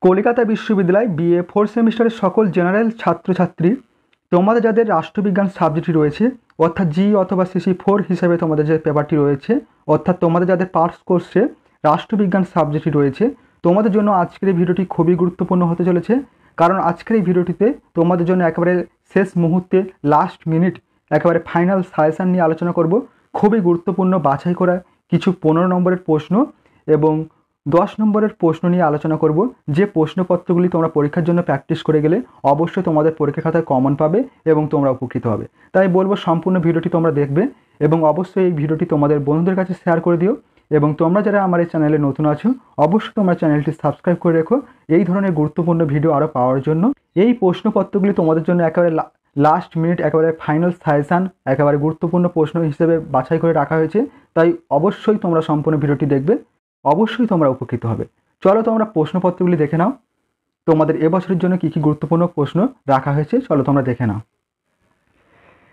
কলকাতা বিশ্ববিদ্যালয় BA fourth সেমিস্টারের সকল জেনারেল ছাত্রছাত্রী, তোমাদের যাদের রাষ্ট্রবিজ্ঞান সাবজেক্টটি রয়েছে অর্থাৎ জি অথবা সিসি 4 হিসেবে তোমাদের যে পেপারটি রয়েছে, অর্থাৎ তোমাদের যাদের পার্টস কোর্সে রাষ্ট্রবিজ্ঞান সাবজেক্টটি রয়েছে, তোমাদের জন্য আজকের এই ভিডিওটি খুবই গুরুত্বপূর্ণ হতে চলেছে। কারণ আজকের এই ভিডিওটিতে তোমাদের জন্য একেবারে শেষ মুহূর্তে লাস্ট মিনিট একেবারে ফাইনাল সাজেশান নিয়ে আলোচনা করব। খুবই গুরুত্বপূর্ণ বাছাই করা কিছু 15 নম্বরের প্রশ্ন এবং 10 নম্বরের প্রশ্ন নিয়ে আলোচনা করব, যে প্রশ্নপত্রগুলি তোমরা পরীক্ষার জন্য প্র্যাকটিস করে গেলে অবশ্যই তোমাদের পরীক্ষা খাতায় কমন পাবে এবং তোমরা উপকৃত হবে। তাই বলবো সম্পূর্ণ ভিডিওটি তোমরা দেখবে এবং অবশ্যই এই ভিডিওটি তোমাদের বন্ধুদের কাছে শেয়ার করে দিও। এবং তোমরা যারা আমার এই চ্যানেলে নতুন আছো অবশ্যই তোমরা চ্যানেলটি সাবস্ক্রাইব করে রেখো এই ধরনের গুরুত্বপূর্ণ ভিডিও আরও পাওয়ার জন্য। এই প্রশ্নপত্রগুলি তোমাদের জন্য একেবারে লাস্ট মিনিট একেবারে ফাইনাল সাজেশান একেবারে গুরুত্বপূর্ণ প্রশ্ন হিসেবে বাছাই করে রাখা হয়েছে। তাই অবশ্যই তোমরা সম্পূর্ণ ভিডিওটি দেখবে, অবশ্যই তোমরা উপকৃত হবে। চলো তোমরা প্রশ্নপত্রগুলি দেখে নাও, তোমাদের এবছরের জন্য কী কী গুরুত্বপূর্ণ প্রশ্ন রাখা হয়েছে চলো তোমরা দেখে নাও।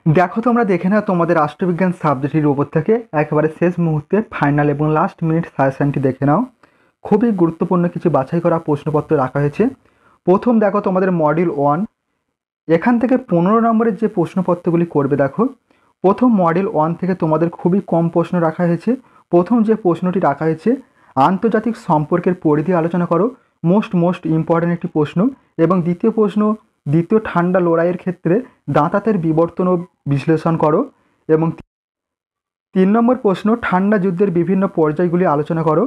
দেখো তোমরা দেখে নাও তোমাদের রাষ্ট্রবিজ্ঞান সাবজেক্টের উপর থেকে একেবারে শেষ মুহূর্তে ফাইনাল এবং লাস্ট মিনিট সাজেশানটি দেখে নাও। খুবই গুরুত্বপূর্ণ কিছু বাছাই করা প্রশ্নপত্র রাখা হয়েছে। প্রথম দেখো তোমাদের মডিউল 1, এখান থেকে 15 নম্বরের যে প্রশ্নপত্রগুলি করবে। দেখো প্রথম মডিউল 1 থেকে তোমাদের খুবই কম প্রশ্ন রাখা হয়েছে। প্রথম যে প্রশ্নটি রাখা হয়েছে, আন্তর্জাতিক সম্পর্কের পরিধি আলোচনা করো, মোস্ট ইম্পর্ট্যান্ট একটি প্রশ্ন। এবং দ্বিতীয় প্রশ্ন, দ্বিতীয় ঠান্ডা লড়াইয়ের ক্ষেত্রে দাঁতাতের বিবর্তন ও বিশ্লেষণ করো। এবং 3 নম্বর প্রশ্ন, ঠান্ডা যুদ্ধের বিভিন্ন পর্যায়গুলি আলোচনা করো।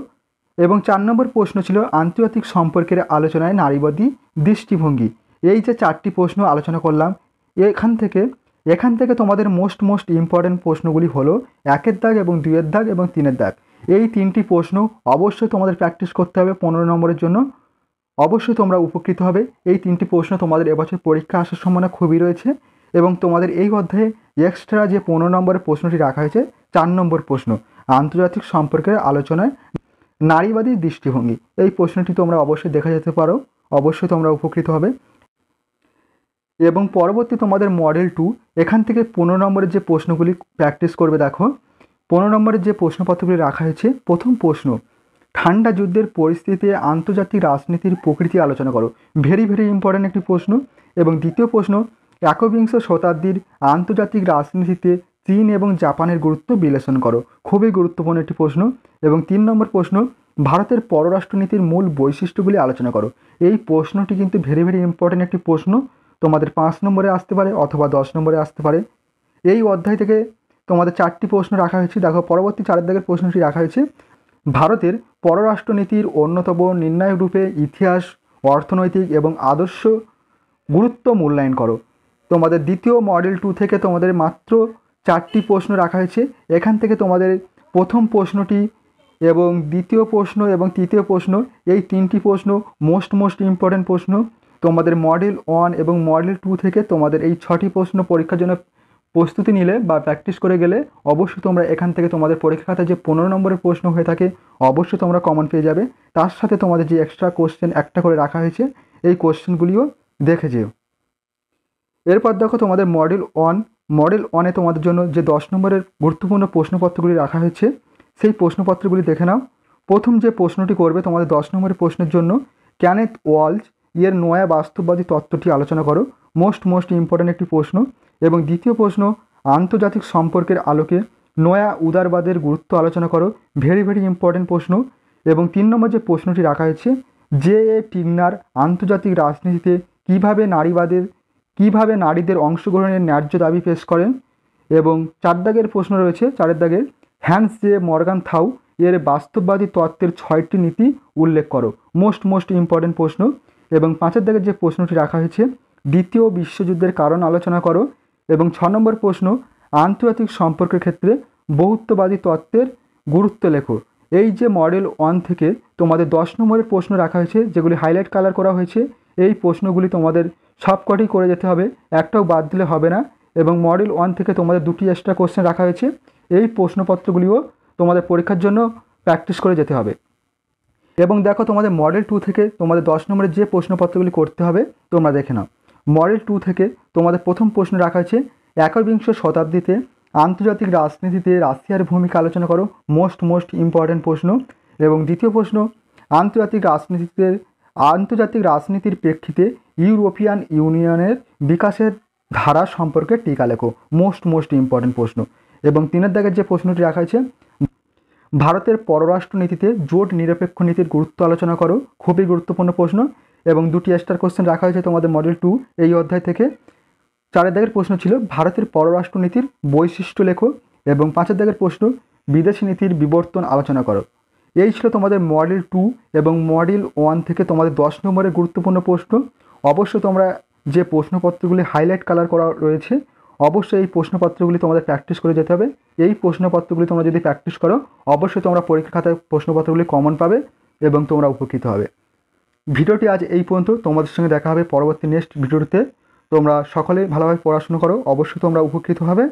এবং 4 নম্বর প্রশ্ন ছিল আন্তর্জাতিক সম্পর্কের আলোচনায় নারীবাদী দৃষ্টিভঙ্গি। এই যে 4টি প্রশ্ন আলোচনা করলাম, এখান থেকে তোমাদের মোস্ট ইম্পর্ট্যান্ট প্রশ্নগুলি হলো 1-এর দাগ এবং 2-এর দাগ এবং 3-এর দাগ। এই 3টি প্রশ্ন অবশ্যই তোমাদের প্র্যাকটিস করতে হবে 15 নম্বরের জন্য। অবশ্যই তোমরা উপকৃত হবে। এই 3টি প্রশ্ন তোমাদের এবছর পরীক্ষা আসার সম্ভাবনা খুবই রয়েছে। এবং তোমাদের এই অধ্যায়ে এক্সট্রা যে 15 নম্বরের প্রশ্নটি রাখা হয়েছে, 4 নম্বর প্রশ্ন, আন্তর্জাতিক সম্পর্কের আলোচনায় নারীবাদী দৃষ্টিভঙ্গি, এই প্রশ্নটি তোমরা অবশ্যই দেখা যেতে পারো, অবশ্যই তোমরা উপকৃত হবে। এবং পরবর্তী তোমাদের মডেল 2, এখান থেকে 15 নম্বরের যে প্রশ্নগুলি প্র্যাকটিস করবে। দেখো 15 নম্বরের যে প্রশ্নপত্রগুলি রাখা হয়েছে, প্রথম প্রশ্ন, ঠান্ডা যুদ্ধের পরিস্থিতিতে আন্তর্জাতিক রাজনীতির প্রকৃতি আলোচনা করো, ভেরি ইম্পর্ট্যান্ট একটি প্রশ্ন। এবং দ্বিতীয় প্রশ্ন, একবিংশ শতাব্দীর আন্তর্জাতিক রাজনীতিতে চীন এবং জাপানের গুরুত্ব বিশ্লেষণ করো, খুবই গুরুত্বপূর্ণ একটি প্রশ্ন। এবং 3 নম্বর প্রশ্ন, ভারতের পররাষ্ট্রনীতির মূল বৈশিষ্ট্যগুলি আলোচনা করো। এই প্রশ্নটি কিন্তু ভেরি ইম্পর্ট্যান্ট একটি প্রশ্ন, তোমাদের 5 নম্বরে আসতে পারে অথবা 10 নম্বরে আসতে পারে। এই অধ্যায় থেকে তোমাদের 4টি প্রশ্ন রাখা হয়েছে। দেখো পরবর্তী 4 দাগের প্রশ্নটি রাখা হয়েছে, ভারতের পররাষ্ট্রনীতির অন্যতম নির্ণায়ক রূপে ইতিহাস, অর্থনৈতিক এবং আদর্শ গুরুত্ব মূল্যায়ন করো। তোমাদের দ্বিতীয় মডেল 2 থেকে তোমাদের মাত্র 4টি প্রশ্ন রাখা হয়েছে। এখান থেকে তোমাদের প্রথম প্রশ্নটি এবং দ্বিতীয় প্রশ্ন এবং তৃতীয় প্রশ্ন, এই 3টি প্রশ্ন মোস্ট ইম্পর্ট্যান্ট প্রশ্ন। তোমাদের মডেল 1 এবং মডেল 2 থেকে তোমাদের এই 6টি প্রশ্ন পরীক্ষার জন্য প্রস্তুতি নিলে বা প্র্যাকটিস করে গেলে অবশ্যই তোমরা এখান থেকে তোমাদের পরীক্ষা খাতায় যে 15 নম্বরের প্রশ্ন হয়ে থাকে অবশ্যই তোমরা কমন পেয়ে যাবে। তার সাথে তোমাদের যে এক্সট্রা কোশ্চেন একটা করে রাখা হয়েছে, এই কোশ্চেনগুলিও দেখে যেও। এরপর দেখো তোমাদের মডেল 1-এ তোমাদের জন্য যে 10 নম্বরের গুরুত্বপূর্ণ প্রশ্নপত্রগুলি রাখা হয়েছে, সেই প্রশ্নপত্রগুলি দেখে নাও। প্রথম যে প্রশ্নটি করবে তোমাদের 10 নম্বরের প্রশ্নের জন্য, কেনেথ ওয়ালজ এর নয়া বাস্তববাদী তত্ত্বটি আলোচনা করো, মোস্ট ইম্পর্ট্যান্ট একটি প্রশ্ন। এবং দ্বিতীয় প্রশ্ন, আন্তর্জাতিক সম্পর্কের আলোকে নয়া উদারবাদের গুরুত্ব আলোচনা করো, ভেরি ইম্পর্ট্যান্ট প্রশ্ন। এবং 3 নম্বর যে প্রশ্নটি রাখা হয়েছে, জে.এ. টিগনার আন্তর্জাতিক রাজনীতিতে কিভাবে নারীদের অংশগ্রহণের ন্যায্য দাবি পেশ করেন। এবং 4 দাগের প্রশ্ন রয়েছে, 4 দাগের, হ্যান্স জে মর্গানথাউ এর বাস্তববাদী তত্ত্বের 6টি নীতি উল্লেখ করো, মোস্ট ইম্পর্ট্যান্ট প্রশ্ন। এবং 5 দাগের যে প্রশ্নটি রাখা হয়েছে, দ্বিতীয় বিশ্বযুদ্ধের কারণ আলোচনা করো। এবং 6 নম্বর প্রশ্ন, আন্তর্জাতিক সম্পর্কের ক্ষেত্রে বহুত্ববাদী তত্ত্বের গুরুত্ব লেখো। এই যে মডেল 1 থেকে তোমাদের 10 নম্বরের প্রশ্ন রাখা হয়েছে, যেগুলি হাইলাইট কালার করা হয়েছে, এই প্রশ্নগুলি তোমাদের সবকটি করে যেতে হবে, একটাও বাদ দিলে হবে না। এবং মডেল 1 থেকে তোমাদের 2টি এক্সট্রা কোশ্চেন রাখা হয়েছে, এই প্রশ্নপত্রগুলিও তোমাদের পরীক্ষার জন্য প্র্যাকটিস করে যেতে হবে। এবং দেখো তোমাদের মডেল 2 থেকে তোমাদের 10 নম্বরের যে প্রশ্নপত্রগুলি করতে হবে তোমরা দেখে নাও। মডেল 2 থেকে তোমাদের প্রথম প্রশ্ন রাখা হয়েছে, একবিংশ শতাব্দীতে আন্তর্জাতিক রাজনীতিতে রাশিয়ার ভূমিকা আলোচনা করো, মোস্ট ইম্পর্ট্যান্ট প্রশ্ন। এবং দ্বিতীয় প্রশ্ন, আন্তর্জাতিক রাজনীতিতে আন্তর্জাতিক রাজনীতির প্রেক্ষিতে ইউরোপিয়ান ইউনিয়নের বিকাশের ধারা সম্পর্কে টিকা লেখো। মোস্ট ইম্পর্টেন্ট প্রশ্ন। এবং 3 দাগের যে প্রশ্নটি রাখা হয়েছে, ভারতের পররাষ্ট্র নীতিতে জোট নিরপেক্ষ নীতির গুরুত্ব আলোচনা করো। খুবই গুরুত্বপূর্ণ প্রশ্ন। এবং 2টি এক্সট্রা কোশ্চেন রাখা হয়েছে তোমাদের মডেল 2 এই অধ্যায় থেকে। 4 দাগের প্রশ্ন ছিল ভারতের পররাষ্ট্র নীতির বৈশিষ্ট্য লেখো। এবং 5 দাগের প্রশ্ন বিদেশি নীতির বিবর্তন আলোচনা করো। এই ছিল তোমাদের মডেল 2 এবং মডেল 1 থেকে তোমাদের 10 নম্বরের গুরুত্বপূর্ণ প্রশ্ন। অবশ্যই তোমরা যে প্রশ্নপত্রগুলি হাইলাইট কালার করা রয়েছে, অবশ্যই এই প্রশ্নপত্রগুলি তোমাদের প্র্যাকটিস করে যেতে হবে। এই প্রশ্নপত্রগুলি তোমরা যদি প্র্যাকটিস করো, অবশ্যই তোমরা পরীক্ষা খাতায় প্রশ্নপত্রগুলি কমন পাবে এবং তোমরা উপকৃত হবে। ভিডিওটি আজ এই পর্যন্ত। তোমাদের সঙ্গে দেখা হবে পরবর্তী নেক্সট ভিডিওতে। তোমরা সকলে ভালোভাবে পড়াশুনো করো, অবশ্যই তোমরা উপকৃত হবে।